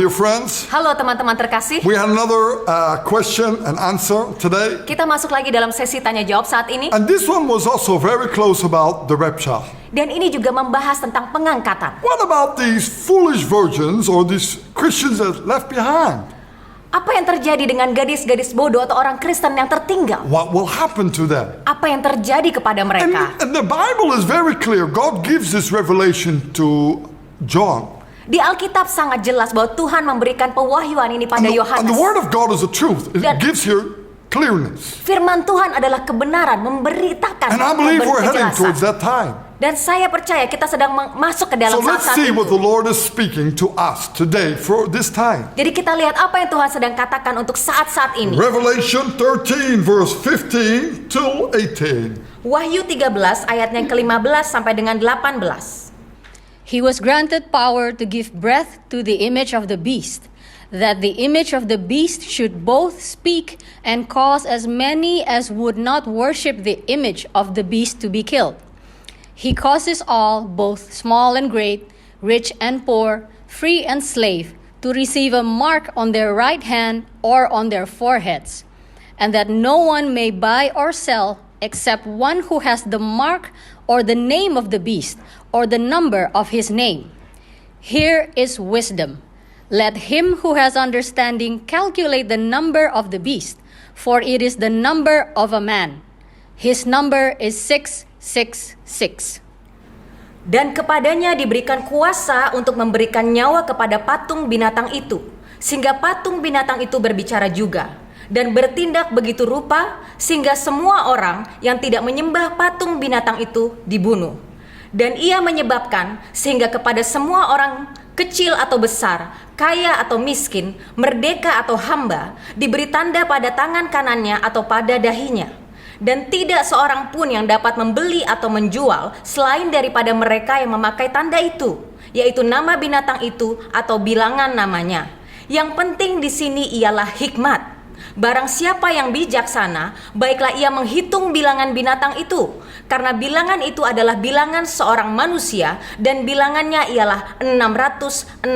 dear friends. Halo teman-teman terkasih. We had another question and answer today. Kita masuk lagi dalam sesi tanya jawab saat ini. And this one was also very close about the rapture. Dan ini juga membahas tentang pengangkatan. What about these foolish virgins or these Christians that left behind? Apa yang terjadi dengan gadis-gadis bodoh atau orang Kristen yang tertinggal? What will happen to them? Apa yang terjadi kepada mereka? And the Bible is very clear. God gives this revelation to John. Di Alkitab sangat jelas bahwa Tuhan memberikan pewahyuan ini pada And the Yohanes. word of God is the truth. It Dan- gives here clearness. Firman Tuhan adalah kebenaran, memberitakan, And I believe we're heading towards kejelasan. that time. Dan saya percaya kita sedang masuk ke dalam So let's saat-saat see what itu. the Lord is speaking to us today for this time. Jadi kita lihat apa yang Tuhan sedang katakan untuk saat-saat ini. Revelation 13 verse 15 to 18. Wahyu 13 ayatnya yang ke-15 sampai dengan 18. He was granted power to give breath to the image of the beast, that the image of the beast should both speak and cause as many as would not worship the image of the beast to be killed. He causes all, both small and great, rich and poor, free and slave, to receive a mark on their right hand or on their foreheads, and that no one may buy or sell except one who has the mark or the name of the beast or the number of his name. Here is wisdom. Let him who has understanding calculate the number of the beast, for it is the number of a man. His number is 666. Dan kepadanya diberikan kuasa untuk memberikan nyawa kepada patung binatang itu, sehingga patung binatang itu berbicara juga, dan bertindak begitu rupa, sehingga semua orang yang tidak menyembah patung binatang itu dibunuh. Dan ia menyebabkan sehingga kepada semua orang kecil atau besar, kaya atau miskin, merdeka atau hamba, diberi tanda pada tangan kanannya atau pada dahinya. Dan tidak seorang pun yang dapat membeli atau menjual selain daripada mereka yang memakai tanda itu, yaitu nama binatang itu atau bilangan namanya. Yang penting di sini ialah hikmat. Barang siapa yang bijaksana, baiklah ia menghitung bilangan binatang itu, karena bilangan itu adalah bilangan seorang manusia, dan bilangannya ialah 666.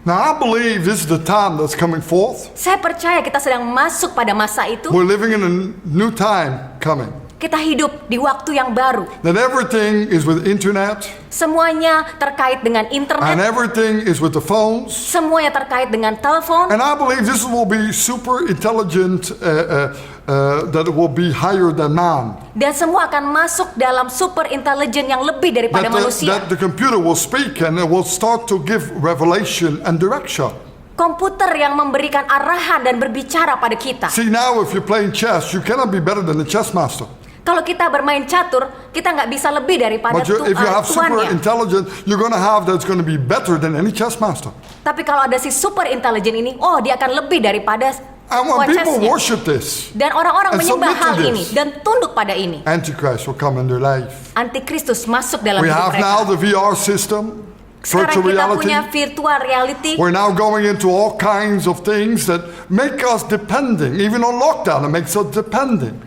Now I believe this is the time that's coming forth. Saya percaya kita sedang masuk pada masa itu. We're living in a new time coming. Kita hidup di waktu yang baru. That everything is with internet Semuanya terkait dengan and internet, everything is with the phones. semuanya terkait dengan telepon. And I believe this will be super intelligent, that it will be higher than man. Dan semua akan masuk dalam super intelligent yang lebih daripada manusia. That the computer will speak and it will start to give revelation and direction. Komputer yang memberikan arahan dan berbicara pada kita. See, now if you're playing chess, you cannot be better than the chess master. Kalau kita bermain catur, kita nggak bisa lebih daripada But if you have super tuannya. intelligence, you're going to have that's going to be better than any chess master. Tapi kalau ada si super intelligent ini, dia akan lebih daripada And when people chessnya. worship this, Dan orang-orang and menyembah submit to hal this, ini dan tunduk pada ini. Antichrist will come in their life. Antikristus masuk dalam We hidup have now mereka. the VR system, Sekarang virtual kita reality. punya virtual reality. We're now going into all kinds of things that make us depending. Even on lockdown, it makes us depending.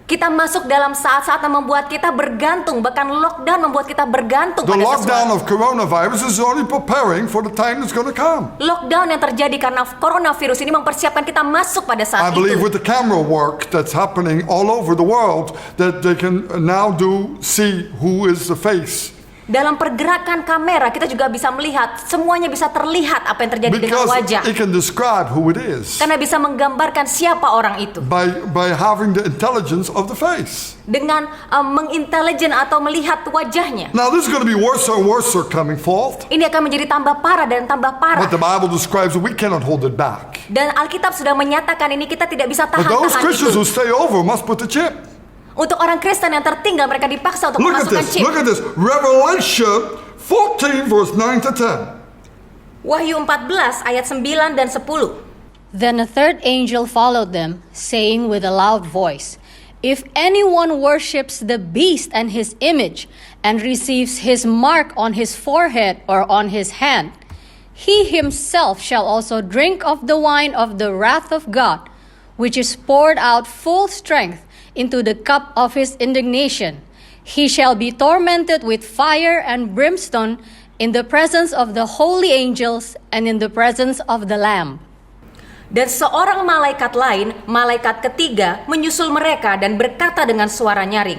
Kita masuk dalam saat-saat yang membuat kita bergantung. Bahkan lockdown membuat kita bergantung The pada lockdown sesuatu. of coronavirus is only preparing for the time that's going to come. Lockdown yang terjadi karena coronavirus ini mempersiapkan kita masuk pada I saat believe itu. with the camera work that's happening all over the world, that they can now see who is the face. Dalam pergerakan kamera kita juga bisa melihat, semuanya bisa terlihat apa yang terjadi dengan Because wajah. it can describe who it is Karena bisa menggambarkan siapa orang itu. by having the intelligence of the face. Dengan mengintelijen atau melihat wajahnya. Now this is going to be worse and worse coming forth. Ini akan menjadi tambah parah dan tambah parah. But the Bible describes that we cannot hold it back. Dan Alkitab sudah menyatakan ini kita tidak bisa But those tahan-tahan Christians who itu. stay over must put the chip. Untuk orang Kristen yang tertinggal mereka dipaksa untuk Look at memasukkan this. chip. Look at this. Revelation 14 verse 9 to 10. Wahyu 14 ayat 9 dan 10. Then a third angel followed them, saying with a loud voice, If anyone worships the beast and his image, and receives his mark on his forehead or on his hand, he himself shall also drink of the wine of the wrath of God, which is poured out full strength into the cup of his indignation. He shall be tormented with fire and brimstone in the presence of the holy angels, and in the presence of the Lamb. Dan seorang malaikat lain, malaikat ketiga, menyusul mereka dan berkata dengan suara nyaring,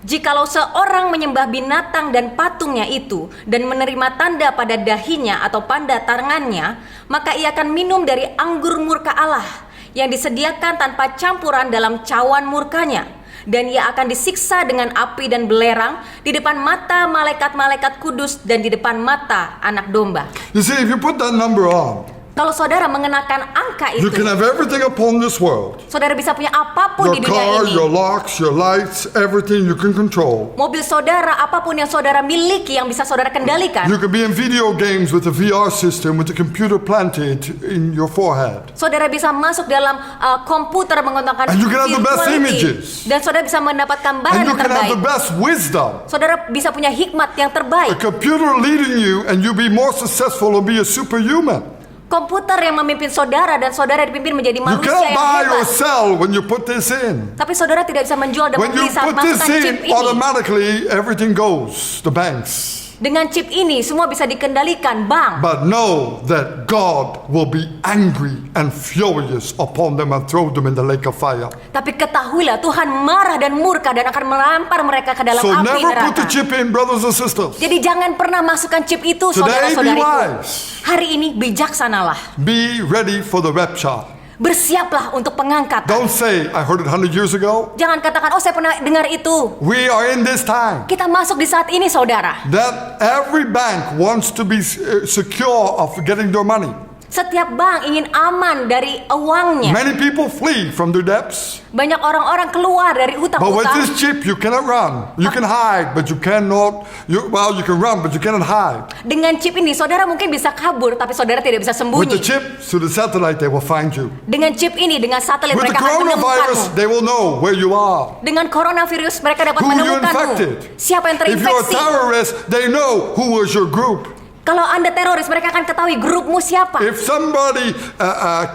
"Jikalau seorang menyembah binatang dan patungnya itu dan menerima tanda pada dahinya atau pada tangannya, maka ia akan minum dari anggur murka Allah yang disediakan tanpa campuran dalam cawan murkanya. Dan ia akan disiksa dengan api dan belerang di depan mata malaikat-malaikat kudus dan di depan mata Anak Domba." You see, if you put that number on, Kalau saudara mengenakan angka you itu, can have everything upon this world. saudara bisa punya apapun Your di dunia car, ini. your locks, your lights, everything you can control. Mobil saudara, apapun yang saudara miliki yang bisa saudara kendalikan. You can be in video games with a VR system with a computer planted in your forehead. Saudara bisa masuk dalam komputer menggunakan And you can have the best virtuality. images. Dan saudara bisa mendapat gambaran And you yang can have terbaik. the best wisdom. Saudara bisa punya hikmat yang A terbaik. computer leading you and you be more successful and be a superhuman. Komputer yang memimpin saudara dan saudara dipimpin menjadi You manusia cannot yang buy or hebat. sell when you put this in. Tapi saudara tidak bisa menjual dan When you membeli saat put this masukkan chip in, ini. automatically everything goes. The banks. Dengan chip ini semua bisa dikendalikan bank. But know that God will be angry and furious upon them and throw them in the lake of fire. Tapi ketahuilah Tuhan marah dan murka dan akan melampar mereka ke dalam So api never put the neraka. chip in, brothers and sisters. Jadi jangan pernah masukkan chip itu, Today be saudara-saudariku. wise. Hari ini bijaksanalah. Be ready for the rapture. Bersiaplah untuk pengangkatan. Don't say, I heard it 100 years ago. Jangan katakan, oh saya pernah dengar itu. We are in this time. Kita masuk di saat ini, saudara. That every bank wants to be secure of getting their money. Setiap bank ingin aman dari uangnya. Many people flee from their debts. Banyak orang-orang keluar dari But with utang-utang. this chip, you cannot run. You can hide, but you cannot. You can run, but you cannot hide. Dengan chip ini, saudara mungkin bisa kabur, tapi saudara tidak bisa With sembunyi. the chip, through the satellite, they will find you. Dengan chip ini, dengan satelit With the mereka akan coronavirus, menemukanmu. they will know where you are. Dengan coronavirus, mereka dapat Who you menemukanmu. infected. Siapa yang If you're a terinfeksi? terrorist, they know who was your group. Kalau Anda teroris, mereka akan ketahui grupmu siapa. If somebody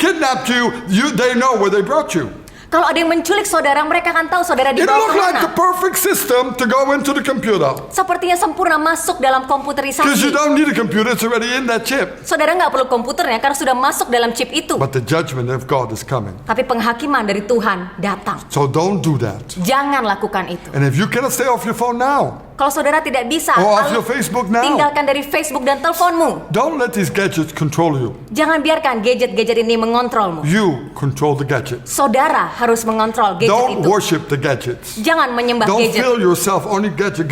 kidnapped you, they know where they brought you. Kalau ada yang menculik saudara, mereka akan tahu saudara It dibawa looked like kemana. the perfect system to go into the computer. Sepertinya sempurna masuk dalam Because komputerisasi. you don't need a computer, it's already in that chip. Saudara nggak perlu komputernya karena sudah masuk dalam chip itu. But the judgment of God is coming. Tapi penghakiman dari Tuhan datang. So don't do that. Jangan lakukan itu. And if you cannot stay off your phone now, Kalau saudara tidak bisa, or off your Facebook now, tinggalkan dari Facebook dan teleponmu. don't let these gadgets control you. Jangan biarkan gadget-gadget ini mengontrolmu. You control the gadgets. Saudara harus mengontrol gadget Don't itu. worship the gadgets. Jangan menyembah Don't gadget. fill yourself only gadget.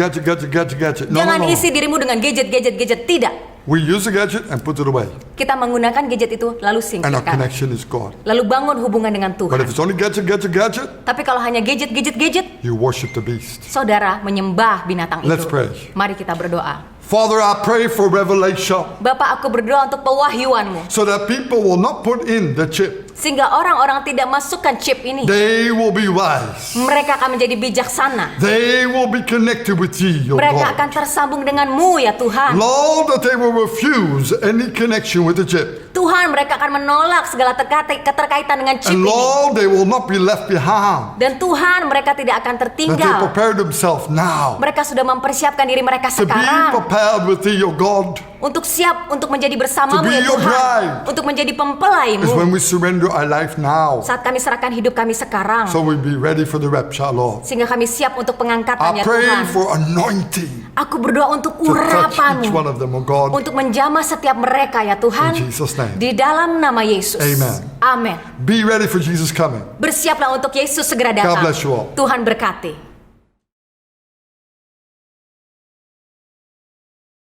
No, Jangan no, no. isi dirimu dengan gadget. Tidak. We use the gadget and put it away. Kita menggunakan gadget itu lalu And our singkirkan. connection is God. Lalu bangun hubungan dengan But Tuhan. if it's only gadget, Tapi kalau hanya gadget, you worship the beast. saudara menyembah binatang Let's itu. pray. Mari kita berdoa. Father, I pray for revelation Bapak, aku berdoa untuk pewahyuanmu. so that people will not put in the chip. Sehingga orang-orang tidak masukkan chip ini. They will be wise. Mereka akan menjadi bijaksana. They will be connected with you, Mereka Lord. akan tersambung denganmu ya Tuhan. Lord, that they will refuse any connection with the chip. Tuhan, mereka akan menolak segala keterkaitan dengan chip And ini. Lord, they will not be left behind. Dan Tuhan, mereka tidak akan That they tertinggal. prepare themselves now Mereka sudah mempersiapkan diri mereka to be sekarang prepared with thee, O God. untuk siap untuk menjadi bersamamu To be ya your Tuhan. bride. Untuk menjadi Is pempelaimu. when we surrender our life now. Saat kami serahkan hidup kami sekarang. So we be ready for the rapture, Lord. Sehingga kami siap untuk pengangkatan I ya pray Tuhan. for anointing Aku berdoa untuk to touch each urapanmu. one of them, O God. Untuk menjamah setiap mereka ya Tuhan. In Jesus' name. Di dalam nama Yesus. Amen. Amin. Be ready for Jesus coming. Bersiaplah untuk Yesus segera datang. God bless you all. Tuhan berkati.